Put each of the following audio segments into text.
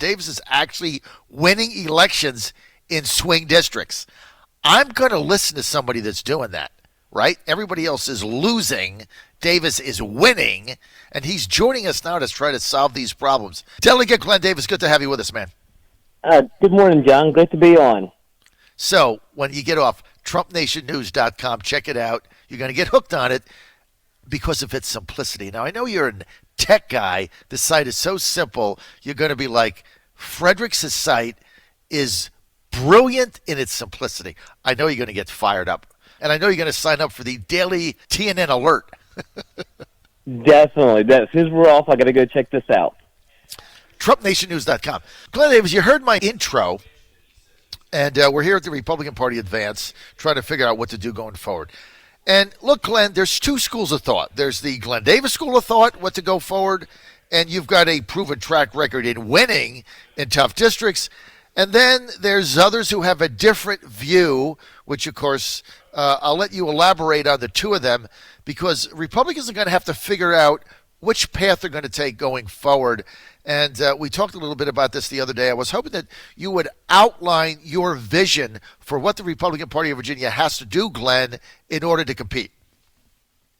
Davis is actually winning elections in swing districts. I'm going to listen to somebody that's doing that, right? Everybody else is losing. Davis is winning, and he's joining us now to try to solve these problems. Delegate Glenn Davis, good to have you with us, man. Good morning, John. Great to be on. So when you get off, TrumpNationNews.com, check it out. You're going to get hooked on it because of its simplicity. Now, I know you're a tech guy. This site is so simple. You're going to be like, Fredericks' site is brilliant in its simplicity. I know you're going to get fired up. And I know you're going to sign up for the daily TNN alert. Definitely. As soon as we're off, I got to go check this out. TrumpNationNews.com. Glenn Davis, you heard my intro, and we're here at the Republican Party Advance trying to figure out what to do going forward. And look, Glenn, there's two schools of thought. There's the Glenn Davis school of thought, what to go forward, and you've got a proven track record in winning in tough districts. And then there's others who have a different view, which, of course, I'll let you elaborate on the two of them, because Republicans are going to have to figure out which path they're going to take going forward. And we talked a little bit about this the other day. I was hoping that you would outline your vision for what the Republican Party of Virginia has to do, Glenn, in order to compete.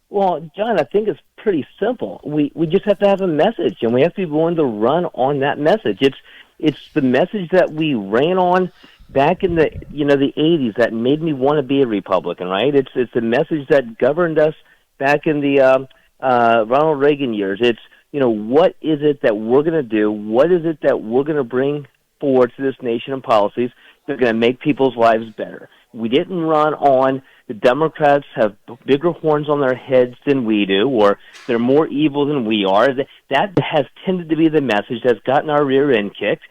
Well, John, I think it's pretty simple. We just have to have a message, and we have to be willing to run on that message. It's the message that we ran on back in the the 80s that made me want to be a Republican, right? It's the message that governed us back in the Ronald Reagan years. It's what is it that we're going to do? What is it that we're going to bring forward to this nation and policies that are going to make people's lives better? We didn't run on the Democrats have bigger horns on their heads than we do, or they're more evil than we are. That has tended to be the message that's gotten our rear end kicked.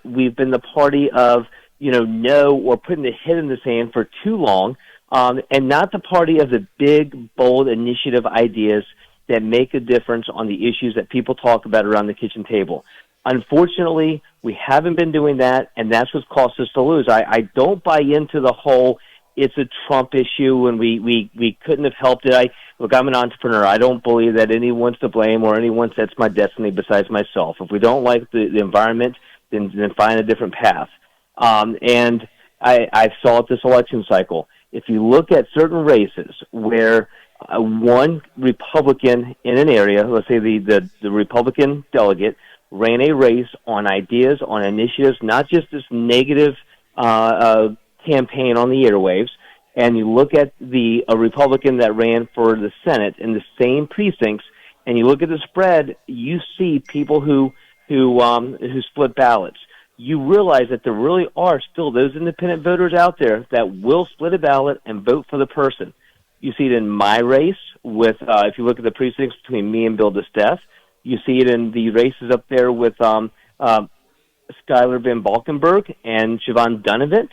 We've been the party of, no, or putting the head in the sand for too long, and not the party of the big, bold initiative ideas that make a difference on the issues that people talk about around the kitchen table. Unfortunately, we haven't been doing that, and that's what's cost us to lose. I don't buy into the whole it's a Trump issue and we couldn't have helped it. Look, I'm an entrepreneur. I don't believe that anyone's to blame or anyone sets my destiny besides myself. If we don't like the environment, then find a different path. And I saw it this election cycle. If you look at certain races where one Republican in an area, let's say the Republican delegate, ran a race on ideas, on initiatives, not just this negative campaign on the airwaves, and you look at a Republican that ran for the Senate in the same precincts, and you look at the spread, you see people who split ballots. You realize that there really are still those independent voters out there that will split a ballot and vote for the person. You see it in my race with, if you look at the precincts between me and Bill DeStef. You see it in the races up there with Schuyler Van Valkenburg and Siobhan Dunavant.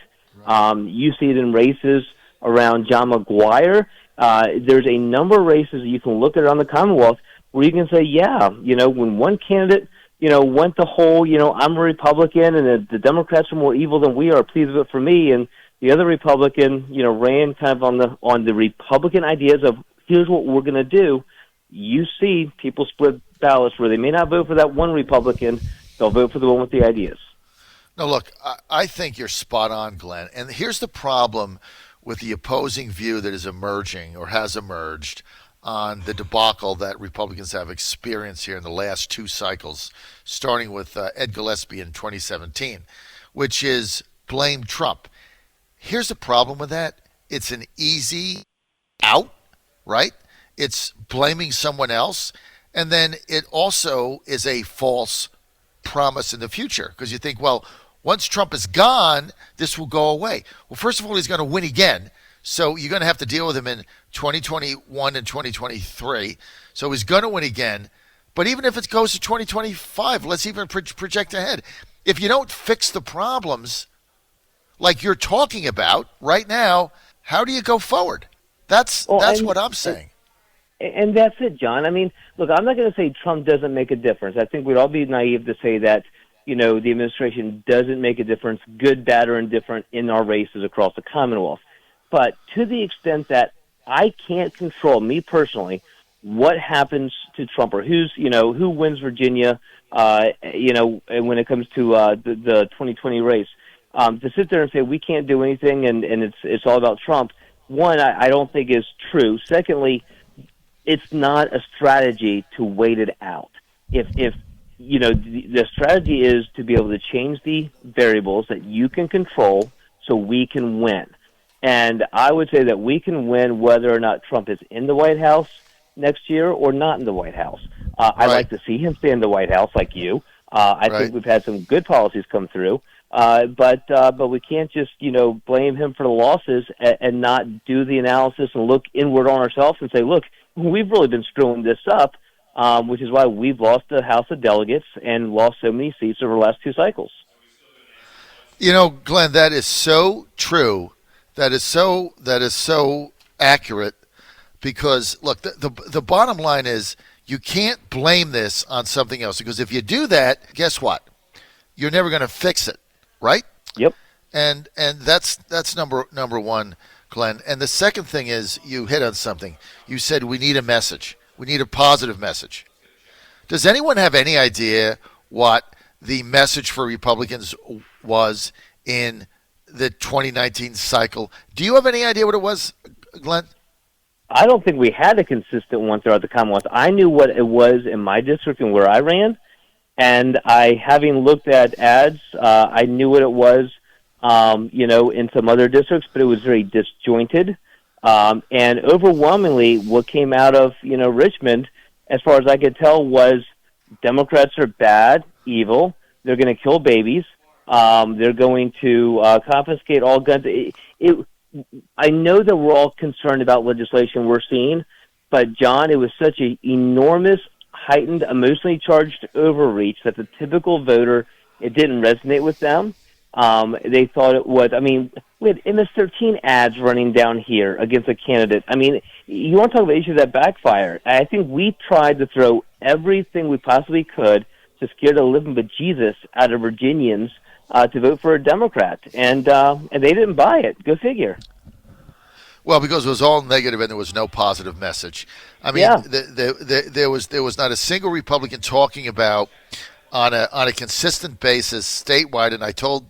Right. You see it in races around John McGuire. There's a number of races you can look at around the Commonwealth where you can say, when one candidate, went the whole, I'm a Republican and the Democrats are more evil than we are, please vote for me. And the other Republican, ran kind of on the Republican ideas of here's what we're going to do. You see people split ballots where they may not vote for that one Republican, they'll vote for the one with the ideas. No, look, I think you're spot on, Glenn. And here's the problem with the opposing view that is emerging or has emerged on the debacle that Republicans have experienced here in the last two cycles, starting with Ed Gillespie in 2017, which is blame Trump. Here's the problem with that. It's an easy out, right? It's blaming someone else. And then it also is a false promise in the future because you think, well, once Trump is gone, this will go away. Well, first of all, he's going to win again. So you're going to have to deal with him in 2021 and 2023. So he's going to win again. But even if it goes to 2025, let's even project ahead. If you don't fix the problems like you're talking about right now, how do you go forward? That's what I'm saying. And that's it, John. I mean, look, I'm not going to say Trump doesn't make a difference. I think we'd all be naive to say that, the administration doesn't make a difference, good, bad, or indifferent, in our races across the Commonwealth. But to the extent that I can't control, me personally, what happens to Trump, or who wins Virginia, and when it comes to the 2020 race. To sit there and say we can't do anything and it's all about Trump, one, I don't think is true. Secondly, it's not a strategy to wait it out. If the strategy is to be able to change the variables that you can control so we can win. And I would say that we can win whether or not Trump is in the White House next year or not in the White House. I'd like to see him stay in the White House like you. I think we've had some good policies come through. But we can't just, blame him for the losses and not do the analysis and look inward on ourselves and say, look, we've really been screwing this up, which is why we've lost the House of Delegates and lost so many seats over the last 2 cycles. Glenn, that is so true. That is so accurate because, look, the bottom line is you can't blame this on something else because if you do that, guess what? You're never going to fix it, right? Yep. And that's number one, Glenn. And the second thing is you hit on something. You said we need a message. We need a positive message. Does anyone have any idea what the message for Republicans was in the 2019 cycle? Do you have any idea what it was, Glenn? I don't think we had a consistent one throughout the Commonwealth. I knew what it was in my district and where I ran, and having looked at ads, I knew what it was, in some other districts, but it was very disjointed. And overwhelmingly, what came out of, Richmond, as far as I could tell, was Democrats are bad, evil. They're going to kill babies. They're going to confiscate all guns. I know that we're all concerned about legislation we're seeing, but, John, it was such an enormous, heightened, emotionally charged overreach that the typical voter, it didn't resonate with them. They thought it was, we had MS-13 ads running down here against a candidate. You want to talk about issues that backfire. I think we tried to throw everything we possibly could to scare the living bejesus out of Virginians to vote for a Democrat, and they didn't buy it. Go figure. Well, because it was all negative and there was no positive message. There was not a single Republican talking about on a consistent basis statewide, and I told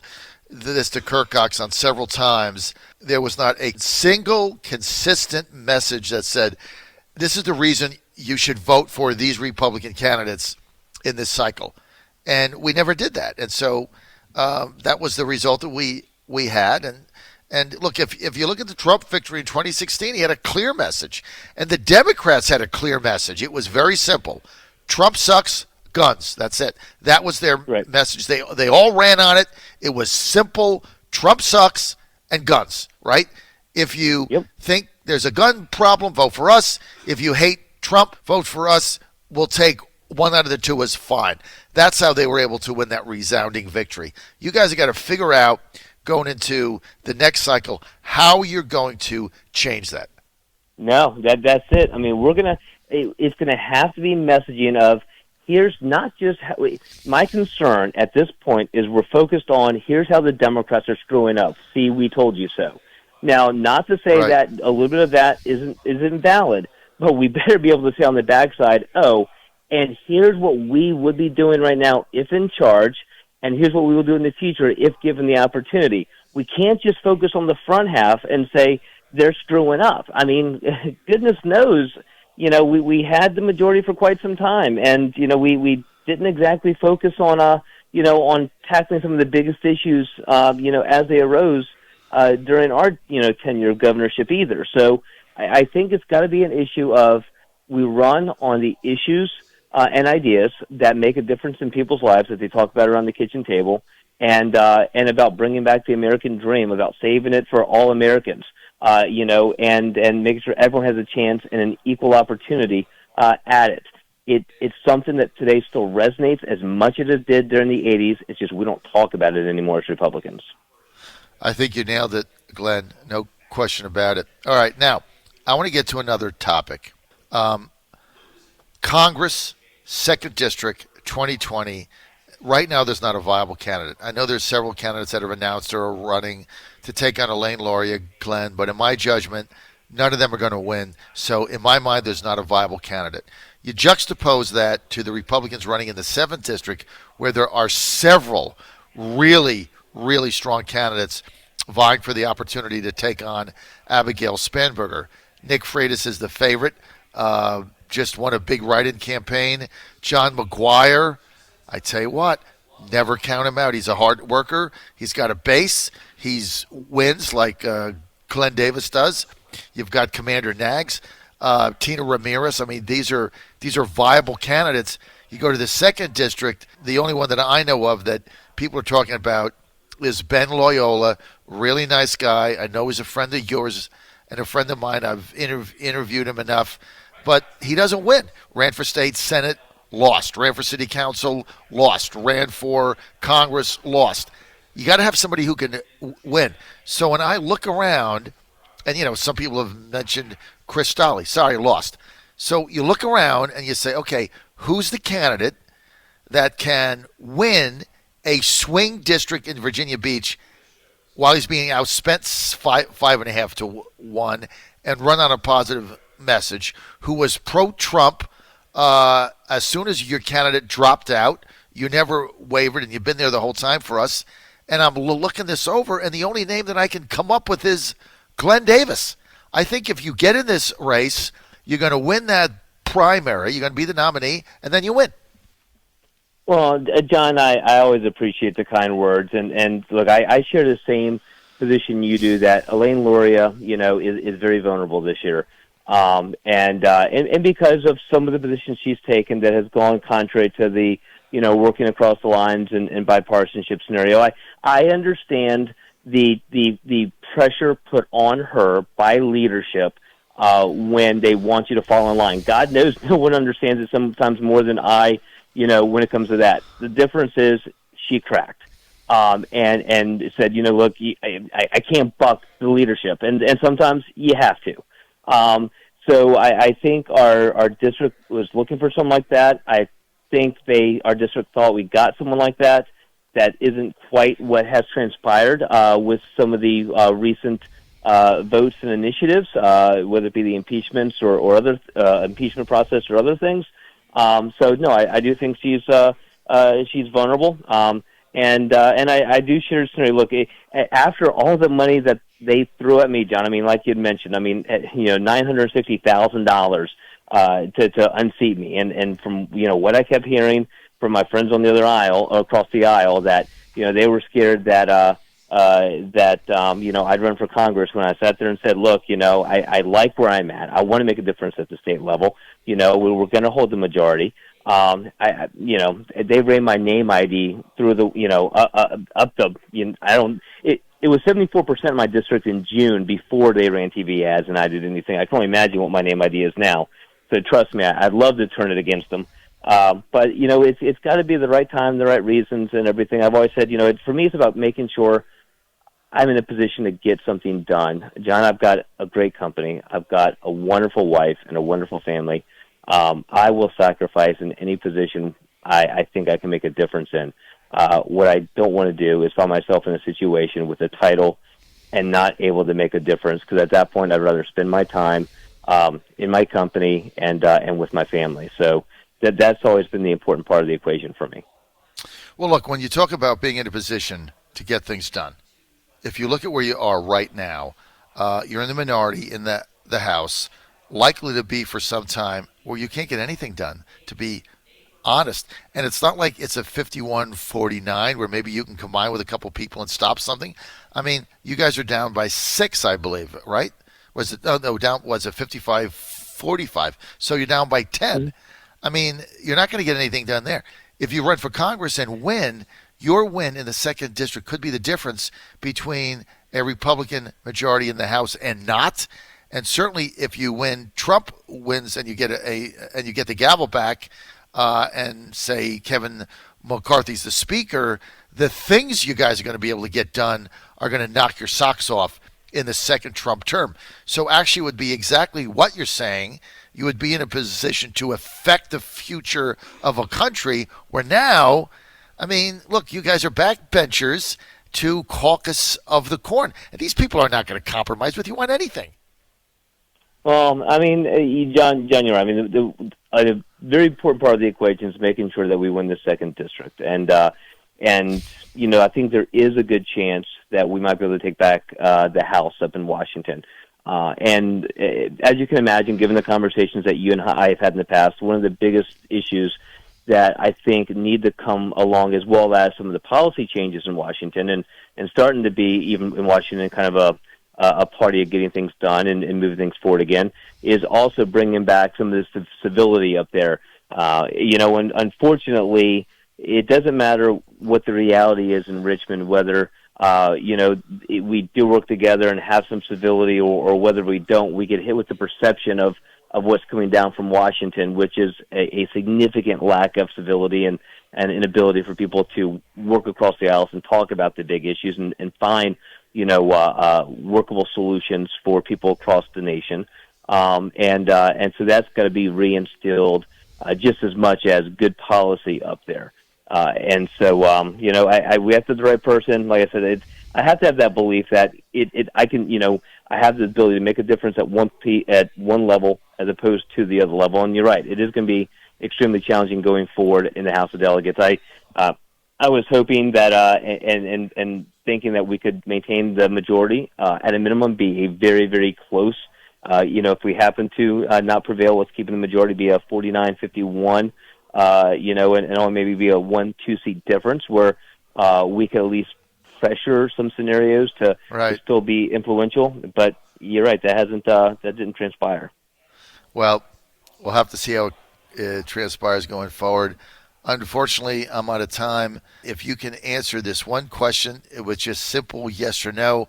this to Kirk Cox on several times. There was not a single consistent message that said, "This is the reason you should vote for these Republican candidates in this cycle," and we never did that, and so. That was the result that we had. And look, if you look at the Trump victory in 2016, he had a clear message. And the Democrats had a clear message. It was very simple. Trump sucks, guns. That's it. That was their message. They all ran on it. It was simple. Trump sucks and guns, right? If you think there's a gun problem, vote for us. If you hate Trump, vote for us. We'll take one out of the two is fine. That's how they were able to win that resounding victory. You guys have got to figure out, going into the next cycle, how you're going to change that. No, that's it. It's gonna have to be messaging of, here's not just how, my concern at this point is we're focused on, here's how the Democrats are screwing up. See, we told you so. Now, not to say that a little bit of that isn't valid, but we better be able to say on the backside, and here's what we would be doing right now if in charge, and here's what we will do in the future if given the opportunity. We can't just focus on the front half and say they're screwing up. Goodness knows, we had the majority for quite some time, and, we didn't exactly focus on, on tackling some of the biggest issues, as they arose during our, tenure of governorship either. So I think it's got to be an issue of we run on the issues and ideas that make a difference in people's lives that they talk about around the kitchen table, and about bringing back the American dream, about saving it for all Americans, and making sure everyone has a chance and an equal opportunity at it. It's something that today still resonates as much as it did during the 80s. It's just we don't talk about it anymore as Republicans. I think you nailed it, Glenn. No question about it. All right, now, I want to get to another topic. Congress, 2nd District, 2020. Right now, there's not a viable candidate. I know there's several candidates that have announced or are running to take on Elaine Luria, Glenn, but in my judgment, None of them are going to win. So in my mind, there's not a viable candidate. You juxtapose that to the Republicans running in the 7th district, where there are several really, really strong candidates vying for the opportunity to take on Abigail Spanberger. Nick Freitas is the favorite. Just won a big write-in campaign. John McGuire, I tell you what, never count him out. He's a hard worker. He's got a base. He's wins like Glenn Davis does. You've got Commander Nags, Tina Ramirez. I mean, these are viable candidates. You go to the 2nd district, the only one that I know of that people are talking about is Ben Loyola, really nice guy. I know he's a friend of yours and a friend of mine. I've interviewed him enough, but he doesn't win. Ran for state senate, lost. Ran for city council, lost. Ran for Congress, lost. You got to have somebody who can win. So when I look around, and some people have mentioned Chris Stolley. Sorry, lost. So you look around and you say, okay, who's the candidate that can win a swing district in Virginia Beach while he's being outspent 5.5 to 1 and run on a positive message, who was pro-Trump as soon as your candidate dropped out? You never wavered, and you've been there the whole time for us. And I'm looking this over, and the only name that I can come up with is Glenn Davis. I think if you get in this race, you're going to win that primary, you're going to be the nominee, and then you win. Well, John, I always appreciate the kind words, and look, I share the same position you do, that Elaine Luria, is very vulnerable this year, and because of some of the positions she's taken that has gone contrary to the working across the lines and bipartisanship scenario. I understand the pressure put on her by leadership when they want you to fall in line. God knows no one understands it sometimes more than I. When it comes to that, the difference is she cracked and said, look, I can't buck the leadership, and sometimes you have to. So I think our district was looking for something like that. I think our district thought we got someone like that. That isn't quite what has transpired with some of the recent votes and initiatives, whether it be the impeachments or other impeachment process or other things. So no, I do think she's vulnerable, and I do share the scenario. Look, after all the money that they threw at me, John, I mean, like you'd mentioned, I mean, $960,000 to unseat me, and from what I kept hearing from my friends on the other aisle, across the aisle, that they were scared that I'd run for Congress. When I sat there and said, look, I like where I'm at. I want to make a difference at the state level. We were going to hold the majority. They ran my name ID through the up the it was 74% of my district in June before they ran TV ads and I did anything. I can only imagine what my name ID is now. So trust me, I'd love to turn it against them. But it's got to be the right time, the right reasons, and everything. I've always said, for me, it's about making sure I'm in a position to get something done. John, I've got a great company. I've got a wonderful wife and a wonderful family. I will sacrifice in any position I think I can make a difference in. What I don't want to do is find myself in a situation with a title and not able to make a difference, because at that point I'd rather spend my time in my company and with my family. So that's always been the important part of the equation for me. Well, look, when you talk about being in a position to get things done, if you look at where you are right now, you're in the minority in the House, likely to be for some time where you can't get anything done, to be honest. And it's not like it's a 51-49 where maybe you can combine with a couple people and stop something. I mean, you guys are down by 6, I believe, right? Was it? No, down was it 55-45? So you're down by 10. Mm-hmm. I mean, you're not going to get anything done there. If you run for Congress and win, your win in the 2nd district could be the difference between a Republican majority in the House and not. And certainly, if you win, Trump wins, and you get the gavel back, and say Kevin McCarthy's the speaker, the things you guys are going to be able to get done are going to knock your socks off in the 2nd Trump term. So actually, it would be exactly what you're saying. You would be in a position to affect the future of a country where now, I mean, look, you guys are backbenchers to caucus of the corn. And these people are not going to compromise with you on anything. Well, I mean, John, you're right. I mean, a very important part of the equation is making sure that we win the second district, and I think there is a good chance that we might be able to take back the House up in Washington. As you can imagine, given the conversations that you and I have had in the past, one of the biggest issues that I think need to come along, as well as some of the policy changes in Washington, and starting to be even in Washington kind of a party of getting things done and moving things forward again, is also bringing back some of this civility up there. And unfortunately, it doesn't matter what the reality is in Richmond, whether we do work together and have some civility, or whether we don't. We get hit with the perception of what's coming down from Washington, which is a significant lack of civility and inability for people to work across the aisles and talk about the big issues and find workable solutions for people across the nation. And so that's got to be reinstilled just as much as good policy up there. We have to have the right person. Like I said, I have to have that belief that I have the ability to make a difference at one level as opposed to the other level. And you're right, it is going to be extremely challenging going forward in the House of Delegates. I was hoping that and thinking that we could maintain the majority at a minimum, be a very, very close. If we happen to not prevail, let's keep the majority be a 49-51. And only maybe be a 1-2 seat difference where we could at least pressure some scenarios to still be influential. But you're right, that didn't transpire. Well, we'll have to see how it transpires going forward. Unfortunately, I'm out of time. If you can answer this one question with just simple yes or no.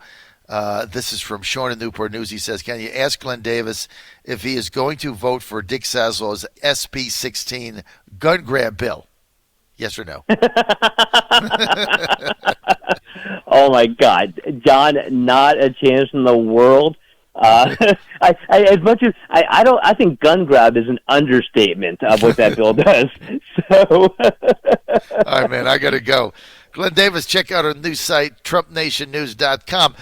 This is from Sean in Newport News. He says, can you ask Glenn Davis if he is going to vote for Dick Saslow's SB-16 gun grab bill? Yes or no? Oh, my God. John, not a chance in the world. I think gun grab is an understatement of what that bill does. So, all right, man, I got to go. Glenn Davis, check out our new site, TrumpNationNews.com.